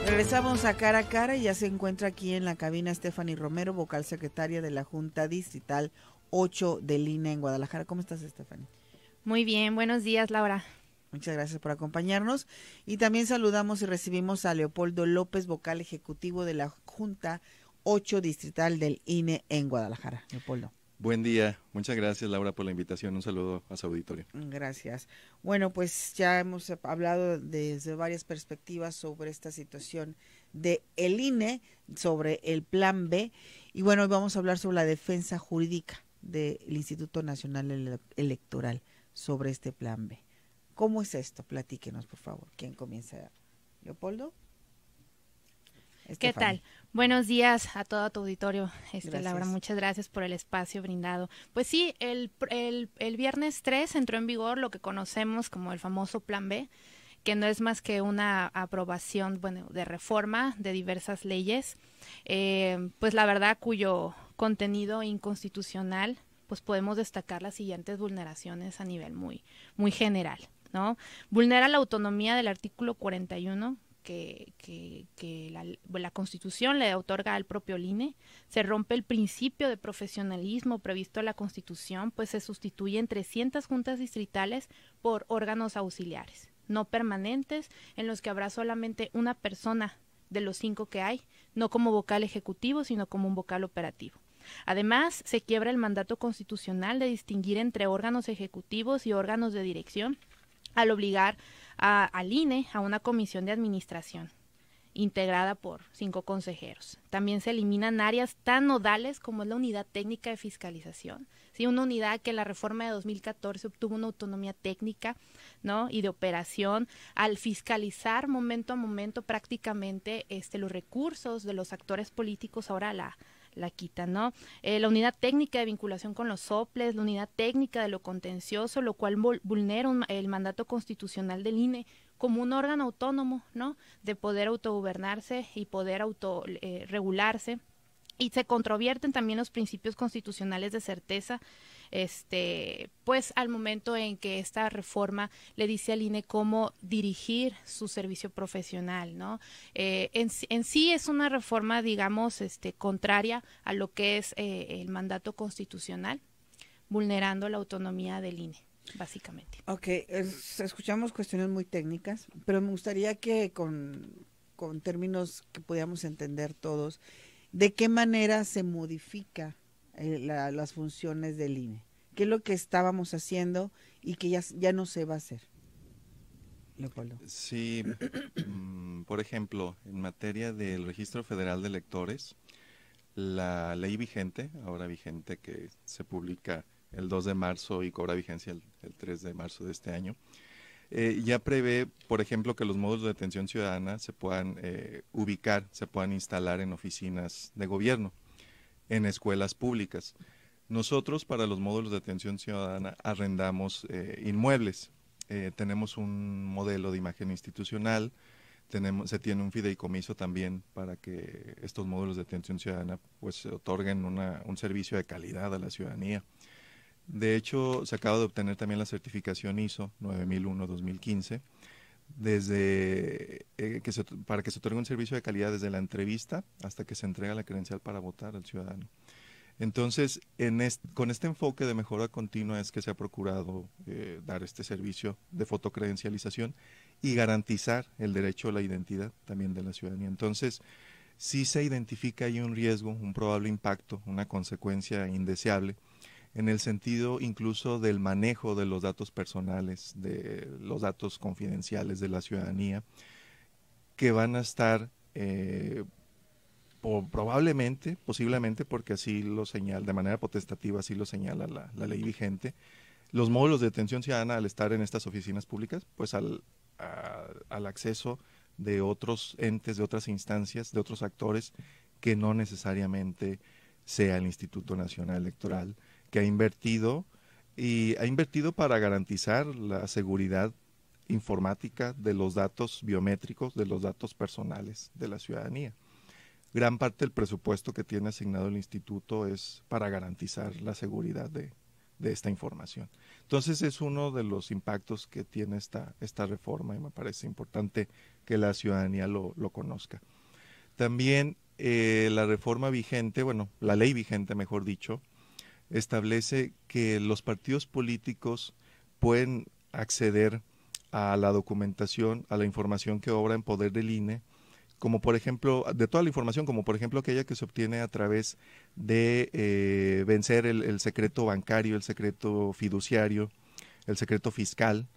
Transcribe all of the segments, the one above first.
Regresamos a cara y ya se encuentra aquí en la cabina Stephanie Romero, vocal secretaria de la Junta Distrital 8 del INE en Guadalajara. ¿Cómo estás, Stephanie? Muy bien, buenos días, Laura. Muchas gracias por acompañarnos. Y también saludamos y recibimos a Leopoldo López, vocal ejecutivo de la Junta 8 Distrital del INE en Guadalajara. Leopoldo. Buen día, muchas gracias Laura por la invitación, un saludo a su auditorio. Gracias. Bueno, pues ya hemos hablado desde varias perspectivas sobre esta situación de el INE, sobre el Plan B, y bueno, vamos a hablar sobre la defensa jurídica del Instituto Nacional Electoral sobre este Plan B. ¿Cómo es esto? Platíquenos, por favor. ¿Quién comienza? ¿Leopoldo? ¿Qué tal? Buenos días a todo tu auditorio, Laura, muchas gracias por el espacio brindado. Pues sí, el viernes 3 entró en vigor lo que conocemos como el famoso Plan B, que no es más que una aprobación, de reforma de diversas leyes, pues la verdad cuyo contenido inconstitucional, pues podemos destacar las siguientes vulneraciones a nivel muy general, ¿no? Vulnera la autonomía del artículo 41, que la Constitución le otorga al propio INE. Se rompe el principio de profesionalismo previsto en la Constitución, pues se sustituyen 300 juntas distritales por órganos auxiliares, no permanentes, en los que habrá solamente una persona de los 5 que hay, no como vocal ejecutivo, sino como un vocal operativo. Además, se quiebra el mandato constitucional de distinguir entre órganos ejecutivos y órganos de dirección, al obligar al INE a una comisión de administración integrada por 5 consejeros. También se eliminan áreas tan nodales como es la unidad técnica de fiscalización, ¿sí? Una unidad que en la reforma de 2014 obtuvo una autonomía técnica, ¿no? Y de operación al fiscalizar momento a momento prácticamente los recursos de los actores políticos. Ahora la quitan, ¿no? La unidad técnica de vinculación con los soples, la unidad técnica de lo contencioso, lo cual vulnera el mandato constitucional del INE como un órgano autónomo, ¿no? De poder autogobernarse y poder regularse. Y se controvierten también los principios constitucionales de certeza, pues al momento en que esta reforma le dice al INE cómo dirigir su servicio profesional, ¿no? En sí es una reforma, digamos, contraria a lo que es el mandato constitucional, vulnerando la autonomía del INE, básicamente. Ok, escuchamos cuestiones muy técnicas, pero me gustaría que con términos que podamos entender todos, ¿de qué manera se modifica las funciones del INE? ¿Qué es lo que estábamos haciendo y que ya no se va a hacer? Leopoldo. Sí, por ejemplo, en materia del Registro Federal de Electores, la ley vigente, ahora vigente, que se publica el 2 de marzo y cobra vigencia el 3 de marzo de este año, ya prevé, por ejemplo, que los módulos de atención ciudadana se puedan ubicar, se puedan instalar en oficinas de gobierno, en escuelas públicas. Nosotros para los módulos de atención ciudadana arrendamos inmuebles. Tenemos un modelo de imagen institucional, se tiene un fideicomiso también para que estos módulos de atención ciudadana pues otorguen un servicio de calidad a la ciudadanía. De hecho, se acaba de obtener también la certificación ISO 9001-2015 para que se otorgue un servicio de calidad desde la entrevista hasta que se entrega la credencial para votar al ciudadano. Entonces, con este enfoque de mejora continua es que se ha procurado dar este servicio de fotocredencialización y garantizar el derecho a la identidad también de la ciudadanía. Entonces, sí se identifica ahí un riesgo, un probable impacto, una consecuencia indeseable, en el sentido incluso del manejo de los datos personales, de los datos confidenciales de la ciudadanía, que van a estar probablemente, posiblemente, porque así lo señala, de manera potestativa, así lo señala la ley vigente, los módulos de atención ciudadana al estar en estas oficinas públicas, pues al acceso de otros entes, de otras instancias, de otros actores, que no necesariamente sea el Instituto Nacional Electoral, que ha invertido para garantizar la seguridad informática de los datos biométricos, de los datos personales de la ciudadanía. Gran parte del presupuesto que tiene asignado el instituto es para garantizar la seguridad de de esta información. Entonces es uno de los impactos que tiene esta reforma y me parece importante que la ciudadanía lo conozca. También la reforma vigente, bueno, la ley vigente, mejor dicho, establece que los partidos políticos pueden acceder a la documentación, a la información que obra en poder del INE, como por ejemplo, de toda la información, como por ejemplo aquella que se obtiene a través de vencer el secreto bancario, el secreto fiduciario, el secreto fiscal,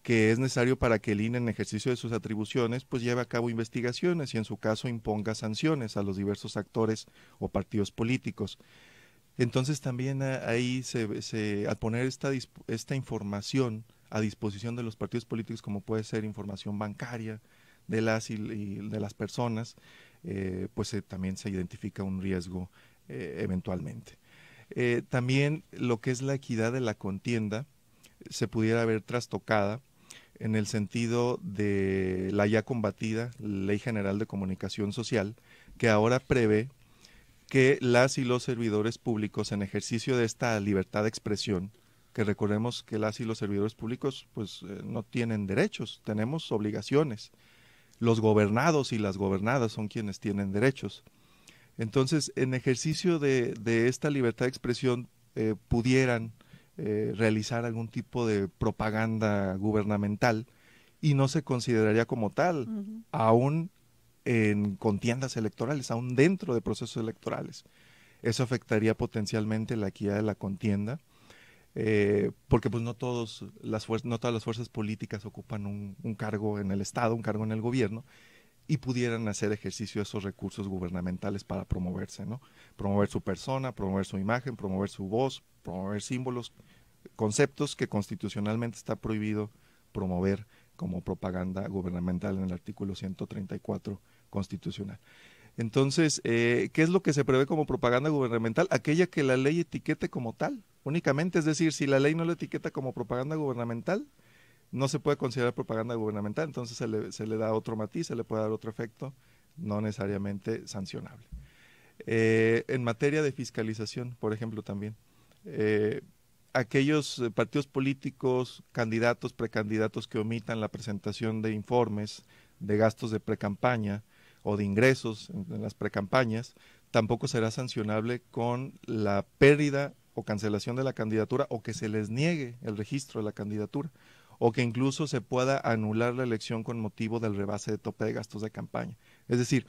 que es necesario para que el INE en ejercicio de sus atribuciones pues lleve a cabo investigaciones y en su caso imponga sanciones a los diversos actores o partidos políticos. Entonces también ahí al poner esta información a disposición de los partidos políticos, como puede ser información bancaria de las y de las personas, pues también se identifica un riesgo eventualmente. También lo que es la equidad de la contienda se pudiera ver trastocada en el sentido de la ya combatida Ley General de Comunicación Social, que ahora prevé que las y los servidores públicos en ejercicio de esta libertad de expresión, que recordemos que las y los servidores públicos pues no tienen derechos, tenemos obligaciones. Los gobernados y las gobernadas son quienes tienen derechos. Entonces, en ejercicio de esta libertad de expresión pudieran realizar algún tipo de propaganda gubernamental y no se consideraría como tal, aún en contiendas electorales, aún dentro de procesos electorales. Eso afectaría potencialmente la equidad de la contienda, porque pues no todas las fuerzas políticas ocupan un cargo en el Estado, un cargo en el gobierno, y pudieran hacer ejercicio de esos recursos gubernamentales para promoverse, ¿no? Promover su persona, promover su imagen, promover su voz, promover símbolos, conceptos que constitucionalmente está prohibido promover como propaganda gubernamental en el artículo 134 constitucional. Entonces, ¿qué es lo que se prevé como propaganda gubernamental? Aquella que la ley etiquete como tal, únicamente, es decir, si la ley no lo etiqueta como propaganda gubernamental, no se puede considerar propaganda gubernamental, entonces se le da otro matiz, se le puede dar otro efecto, no necesariamente sancionable. En materia de fiscalización, por ejemplo, también, aquellos partidos políticos, candidatos, precandidatos que omitan la presentación de informes de gastos de precampaña o de ingresos en las precampañas, tampoco será sancionable con la pérdida o cancelación de la candidatura o que se les niegue el registro de la candidatura o que incluso se pueda anular la elección con motivo del rebase de tope de gastos de campaña. Es decir,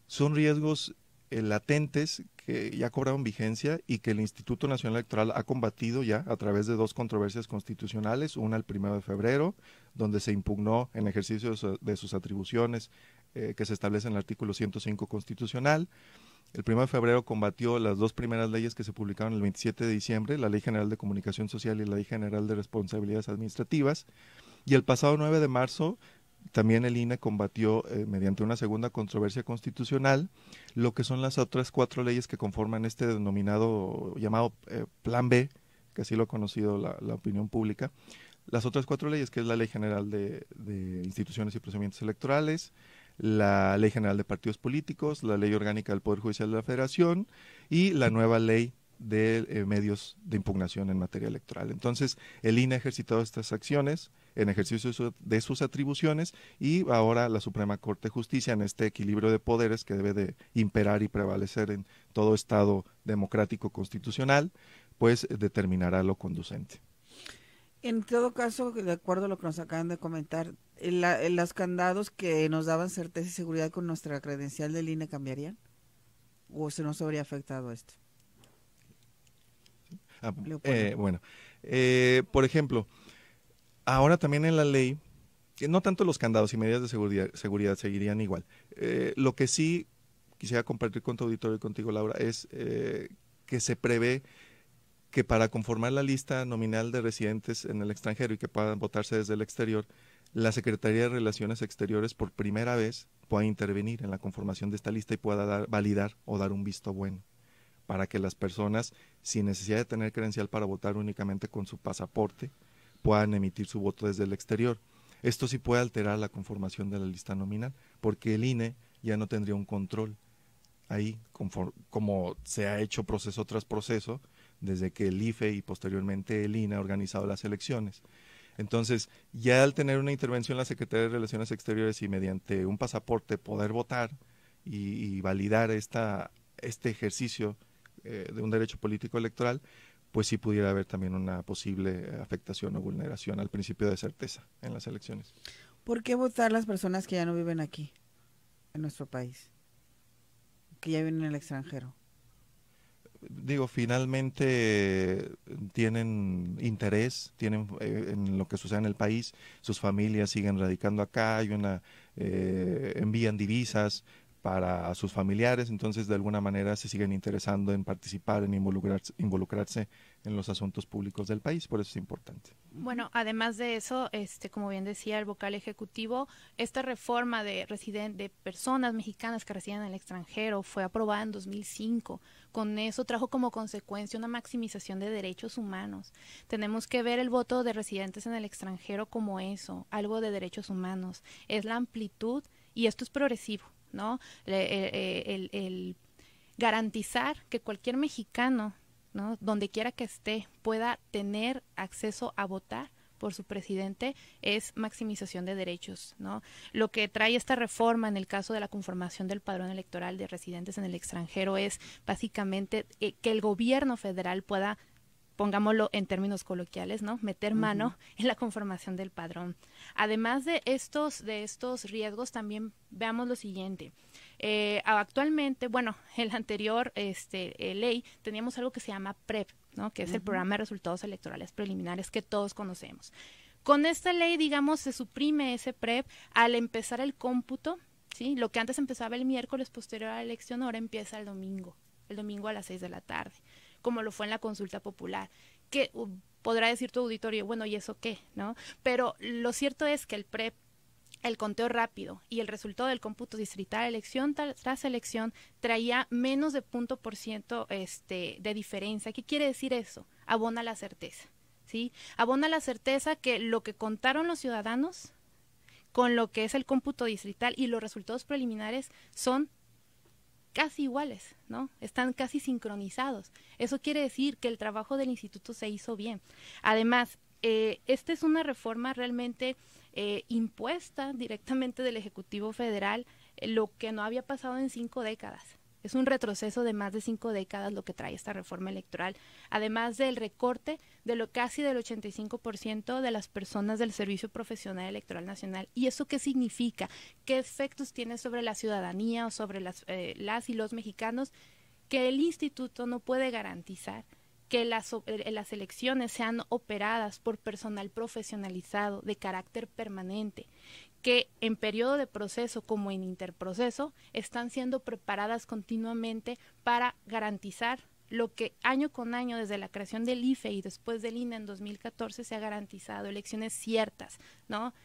son riesgos latentes que ya cobraron vigencia y que el Instituto Nacional Electoral ha combatido ya a través de dos controversias constitucionales, una el 1 de febrero, donde se impugnó en ejercicio de sus atribuciones que se establece en el artículo 105 constitucional. El 1 de febrero combatió las dos primeras leyes que se publicaron el 27 de diciembre, la Ley General de Comunicación Social y la Ley General de Responsabilidades Administrativas. Y el pasado 9 de marzo también el INE combatió mediante una segunda controversia constitucional lo que son las otras 4 leyes que conforman este denominado llamado Plan B, que así lo ha conocido la opinión pública. Las otras 4 leyes, que es la Ley General de Instituciones y Procedimientos Electorales, la Ley General de Partidos Políticos, la Ley Orgánica del Poder Judicial de la Federación y la nueva Ley de medios de impugnación en materia electoral. Entonces, el INE ha ejercitado estas acciones en ejercicio de sus atribuciones y ahora la Suprema Corte de Justicia, en este equilibrio de poderes que debe de imperar y prevalecer en todo Estado democrático constitucional, pues determinará lo conducente. En todo caso, de acuerdo a lo que nos acaban de comentar, ¿los candados que nos daban certeza y seguridad con nuestra credencial del INE cambiarían? ¿O se nos habría afectado esto? Bueno, por ejemplo, ahora también en la ley, no tanto los candados y medidas de seguridad seguirían igual. Lo que sí quisiera compartir con tu auditorio y contigo, Laura, es que se prevé que para conformar la lista nominal de residentes en el extranjero y que puedan votarse desde el exterior, la Secretaría de Relaciones Exteriores por primera vez pueda intervenir en la conformación de esta lista y pueda validar o dar un visto bueno para que las personas, sin necesidad de tener credencial para votar únicamente con su pasaporte, puedan emitir su voto desde el exterior. Esto sí puede alterar la conformación de la lista nominal, porque el INE ya no tendría un control ahí, como se ha hecho proceso tras proceso, desde que el IFE y posteriormente el INE ha organizado las elecciones. Entonces, ya al tener una intervención la Secretaría de Relaciones Exteriores y mediante un pasaporte poder votar y validar este ejercicio de un derecho político electoral, pues sí pudiera haber también una posible afectación o vulneración al principio de certeza en las elecciones. ¿Por qué votar las personas que ya no viven aquí, en nuestro país, que ya viven en el extranjero? Digo, finalmente tienen interés, tienen en lo que sucede en el país, sus familias siguen radicando acá, envían divisas para sus familiares, entonces de alguna manera se siguen interesando en participar, en involucrarse en los asuntos públicos del país, por eso es importante. Bueno, además de eso, como bien decía el vocal ejecutivo, esta reforma de personas mexicanas que residen en el extranjero fue aprobada en 2005. Con eso trajo como consecuencia una maximización de derechos humanos. Tenemos que ver el voto de residentes en el extranjero como eso, algo de derechos humanos. Es la amplitud y esto es progresivo, ¿no? El garantizar que cualquier mexicano, ¿no?, donde quiera que esté, pueda tener acceso a votar por su presidente es maximización de derechos, ¿no? Lo que trae esta reforma en el caso de la conformación del padrón electoral de residentes en el extranjero es básicamente que el gobierno federal pueda, pongámoslo en términos coloquiales, ¿no?, meter mano en la conformación del padrón. Además de estos riesgos, también veamos lo siguiente. Actualmente, bueno, en la anterior ley teníamos algo que se llama PREP, ¿no?, que es el Programa de Resultados Electorales Preliminares que todos conocemos. Con esta ley, digamos, se suprime ese PREP al empezar el cómputo, ¿sí? Lo que antes empezaba el miércoles posterior a la elección, ahora empieza el domingo a las 6 de la tarde, como lo fue en la consulta popular, que podrá decir tu auditorio, bueno, ¿y eso qué?, ¿no? Pero lo cierto es que el PREP, el conteo rápido y el resultado del cómputo distrital elección tras elección traía menos de 0.% de diferencia. ¿Qué quiere decir eso? Abona la certeza, ¿sí? Abona la certeza que lo que contaron los ciudadanos con lo que es el cómputo distrital y los resultados preliminares son casi iguales, ¿no? Están casi sincronizados. Eso quiere decir que el trabajo del instituto se hizo bien. Además, esta es una reforma realmente impuesta directamente del Ejecutivo Federal, lo que no había pasado en 5 décadas. Es un retroceso de más de 5 décadas lo que trae esta reforma electoral, además del recorte de casi del 85% de las personas del Servicio Profesional Electoral Nacional. ¿Y eso qué significa? ¿Qué efectos tiene sobre la ciudadanía o sobre las y los mexicanos? Que el instituto no puede garantizar que las elecciones sean operadas por personal profesionalizado de carácter permanente, que en periodo de proceso como en interproceso están siendo preparadas continuamente para garantizar lo que año con año desde la creación del IFE y después del INE en 2014 se ha garantizado, elecciones ciertas, ¿no?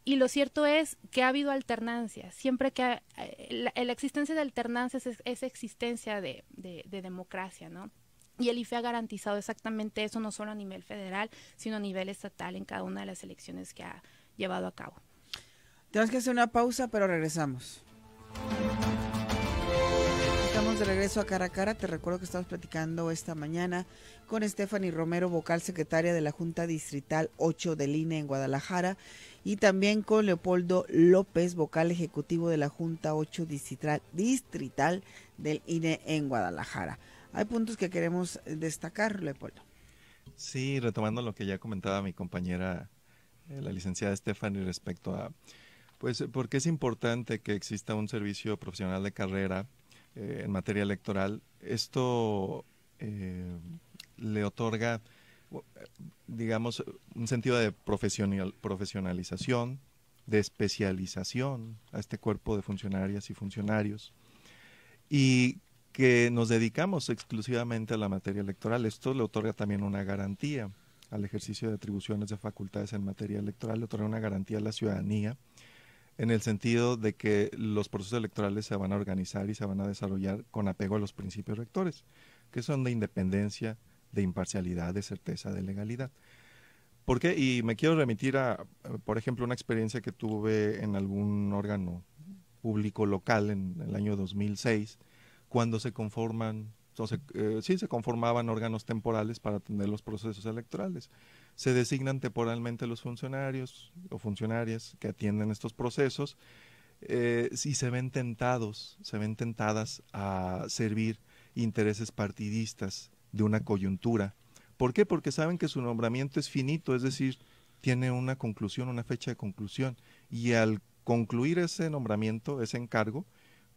Y lo cierto es que ha habido alternancia, siempre que la existencia de alternancia es existencia de democracia, ¿no? Y el IFE ha garantizado exactamente eso, no solo a nivel federal, sino a nivel estatal en cada una de las elecciones que ha llevado a cabo. Tenemos que hacer una pausa, pero regresamos. Estamos de regreso a Cara a Cara. Te recuerdo que estamos platicando esta mañana con Stephanie Romero, vocal secretaria de la Junta Distrital 8 del INE en Guadalajara, y también con Leopoldo López, vocal ejecutivo de la Junta 8 Distrital del INE en Guadalajara. Hay puntos que queremos destacar, Leopoldo. Sí, retomando lo que ya comentaba mi compañera, la licenciada Stephanie, respecto a, pues, porque es importante que exista un servicio profesional de carrera en materia electoral. Esto le otorga, digamos, un sentido de profesionalización, de especialización a este cuerpo de funcionarias y funcionarios, y que nos dedicamos exclusivamente a la materia electoral. Esto le otorga también una garantía al ejercicio de atribuciones de facultades en materia electoral, le otorga una garantía a la ciudadanía, en el sentido de que los procesos electorales se van a organizar y se van a desarrollar con apego a los principios rectores, que son de independencia, de imparcialidad, de certeza, de legalidad. ¿Por qué? Y me quiero remitir a, por ejemplo, una experiencia que tuve en algún órgano público local en el año 2006, cuando se conforman sí, se conformaban órganos temporales para atender los procesos electorales. Se designan temporalmente los funcionarios o funcionarias que atienden estos procesos, y se ven tentadas a servir intereses partidistas de una coyuntura. ¿Por qué? Porque saben que su nombramiento es finito, es decir, tiene una conclusión, una fecha de conclusión, y al concluir ese nombramiento, ese encargo,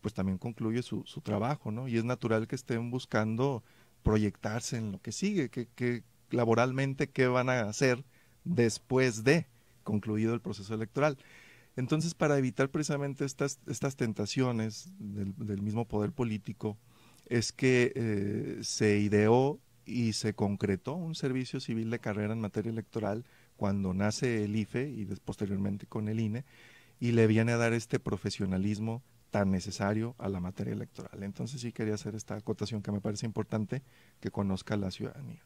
pues también concluye su trabajo, ¿no? Y es natural que estén buscando proyectarse en lo que sigue, que laboralmente qué van a hacer después de concluido el proceso electoral. Entonces, para evitar precisamente estas tentaciones del mismo poder político, es que se ideó y se concretó un servicio civil de carrera en materia electoral cuando nace el IFE y posteriormente con el INE, y le viene a dar este profesionalismo tan necesario a la materia electoral. Entonces sí quería hacer esta acotación que me parece importante que conozca la ciudadanía.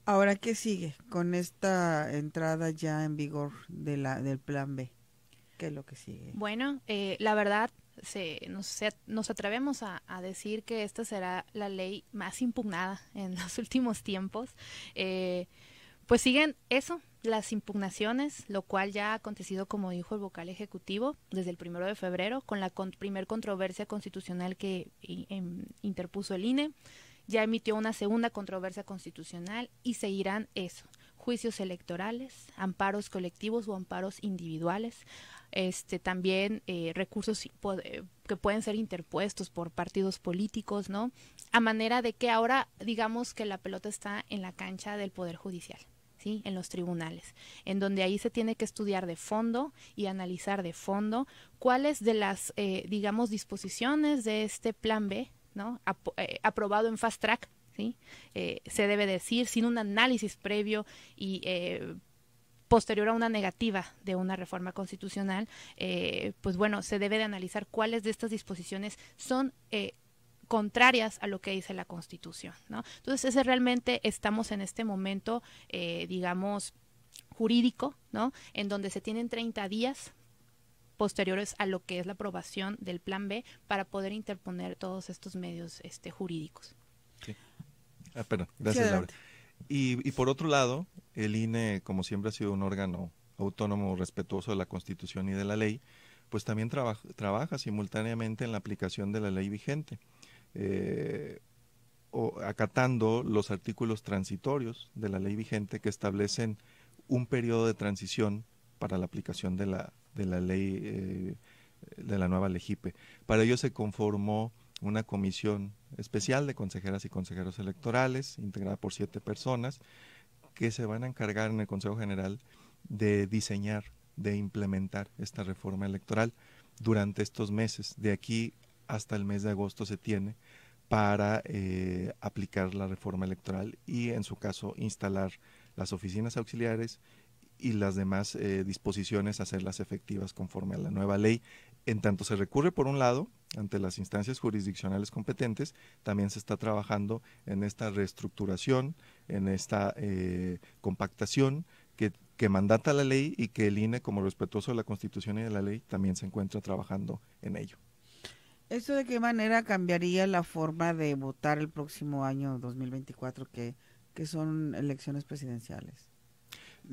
Ahora, ¿qué sigue con esta entrada ya en vigor del Plan B? ¿Qué es lo que sigue? Bueno, la verdad, nos atrevemos a decir que esta será la ley más impugnada en los últimos tiempos. Pues siguen eso, las impugnaciones, lo cual ya ha acontecido, como dijo el vocal ejecutivo, desde el 1 de febrero, con la primer controversia constitucional que interpuso el INE. Ya emitió una segunda controversia constitucional y seguirán eso, juicios electorales, amparos colectivos o amparos individuales, también recursos que pueden ser interpuestos por partidos políticos, ¿no? A manera de que ahora digamos que la pelota está en la cancha del Poder Judicial, ¿sí? En los tribunales, en donde ahí se tiene que estudiar de fondo y analizar de fondo cuáles de las, digamos, disposiciones de este Plan B, ¿no? Aprobado en fast track, ¿sí? Se debe decir sin un análisis previo y posterior a una negativa de una reforma constitucional, pues bueno, se debe de analizar cuáles de estas disposiciones son contrarias a lo que dice la Constitución, ¿no? Entonces, realmente estamos en este momento, digamos, jurídico, ¿no? En donde se tienen 30 días posteriores a lo que es la aprobación del Plan B para poder interponer todos estos medios jurídicos. Sí. Perdón, gracias, sí, Laura. Y por otro lado, el INE, como siempre ha sido un órgano autónomo, respetuoso de la Constitución y de la ley, pues también trabaja simultáneamente en la aplicación de la ley vigente, acatando los artículos transitorios de la ley vigente que establecen un periodo de transición para la aplicación de la ley, de la nueva LEGIPE. Para ello se conformó una comisión especial de consejeras y consejeros electorales, integrada por 7 personas, que se van a encargar en el Consejo General de diseñar, de implementar esta reforma electoral durante estos meses. De aquí hasta el mes de agosto se tiene para aplicar la reforma electoral y, en su caso, instalar las oficinas auxiliares y las demás disposiciones, hacerlas efectivas conforme a la nueva ley. En tanto se recurre, por un lado, ante las instancias jurisdiccionales competentes, también se está trabajando en esta reestructuración, en esta compactación que mandata la ley, y que el INE, como respetuoso de la Constitución y de la ley, también se encuentra trabajando en ello. ¿Eso de qué manera cambiaría la forma de votar el próximo año 2024, que son elecciones presidenciales?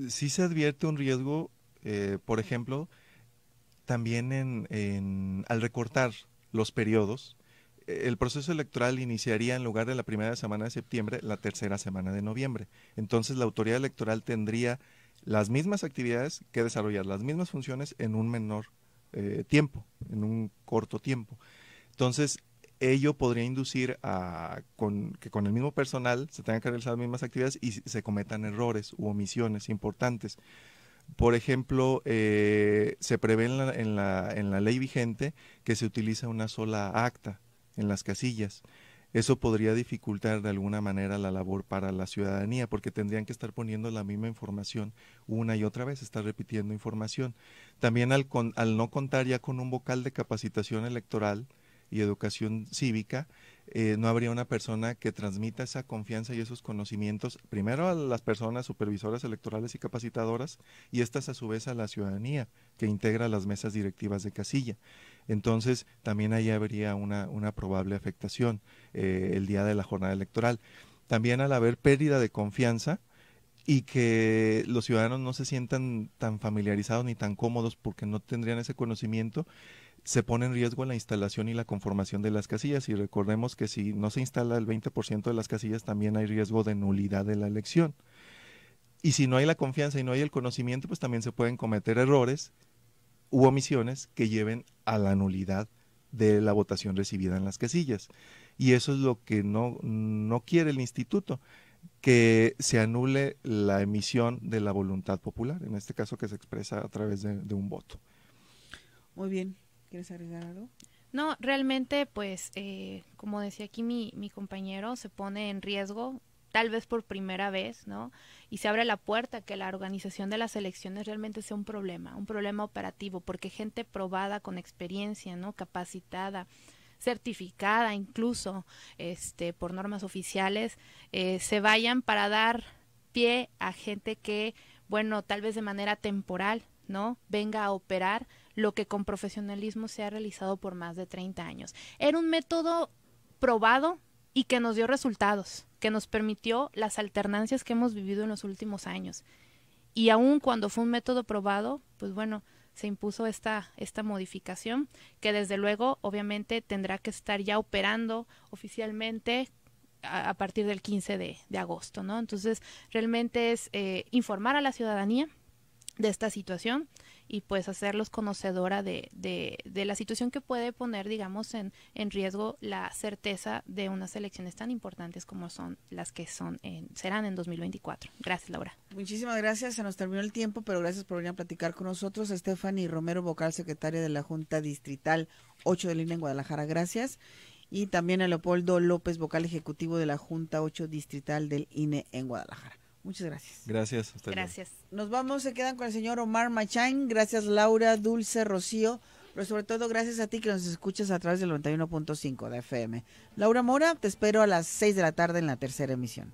Sí se advierte un riesgo, por ejemplo, también al recortar los periodos. El proceso electoral iniciaría, en lugar de la primera semana de septiembre, la tercera semana de noviembre. Entonces la autoridad electoral tendría las mismas actividades que desarrollar, las mismas funciones en un menor tiempo, en un corto tiempo. Entonces, ello podría inducir que con el mismo personal se tengan que realizar las mismas actividades y se cometan errores u omisiones importantes. Por ejemplo, se prevé en la ley vigente que se utiliza una sola acta en las casillas. Eso podría dificultar de alguna manera la labor para la ciudadanía, porque tendrían que estar poniendo la misma información una y otra vez, estar repitiendo información. También al no contar ya con un vocal de capacitación electoral y educación cívica, no habría una persona que transmita esa confianza y esos conocimientos, primero a las personas supervisoras electorales y capacitadoras, y estas a su vez a la ciudadanía que integra las mesas directivas de casilla. Entonces, también ahí habría una probable afectación el día de la jornada electoral. También al haber pérdida de confianza y que los ciudadanos no se sientan tan familiarizados ni tan cómodos porque no tendrían ese conocimiento, se pone en riesgo la instalación y la conformación de las casillas. Y recordemos que si no se instala el 20% de las casillas, también hay riesgo de nulidad de la elección. Y si no hay la confianza y no hay el conocimiento, pues también se pueden cometer errores u omisiones que lleven a la nulidad de la votación recibida en las casillas. Y eso es lo que no quiere el instituto, que se anule la emisión de la voluntad popular, en este caso que se expresa a través de un voto. Muy bien. ¿Quieres agregar algo? No, realmente, pues, como decía aquí mi compañero, se pone en riesgo, tal vez por primera vez, ¿no? Y se abre la puerta a que la organización de las elecciones realmente sea un problema operativo, porque gente probada, con experiencia, ¿no? Capacitada, certificada incluso, por normas oficiales, se vayan para dar pie a gente que, bueno, tal vez de manera temporal, ¿no? Venga a operar lo que con profesionalismo se ha realizado por más de 30 años. Era un método probado y que nos dio resultados, que nos permitió las alternancias que hemos vivido en los últimos años. Y aun cuando fue un método probado, pues bueno, se impuso esta modificación que desde luego obviamente tendrá que estar ya operando oficialmente a partir del 15 de agosto, ¿no? Entonces realmente es informar a la ciudadanía de esta situación y pues hacerlos conocedora de la situación que puede poner, digamos, en riesgo la certeza de unas elecciones tan importantes como son las que serán en 2024. Gracias, Laura. Muchísimas gracias, se nos terminó el tiempo, pero gracias por venir a platicar con nosotros. Stephanie Romero, vocal secretaria de la Junta Distrital 8 del INE en Guadalajara, gracias. Y también a Leopoldo López, vocal ejecutivo de la Junta 8 Distrital del INE en Guadalajara. Muchas gracias. Gracias. Gracias. Nos vamos, se quedan con el señor Omar Machain. Gracias, Laura, Dulce, Rocío, pero sobre todo gracias a ti que nos escuchas a través del 91.5 de FM. Laura Mora, te espero a las 6 de la tarde en la tercera emisión.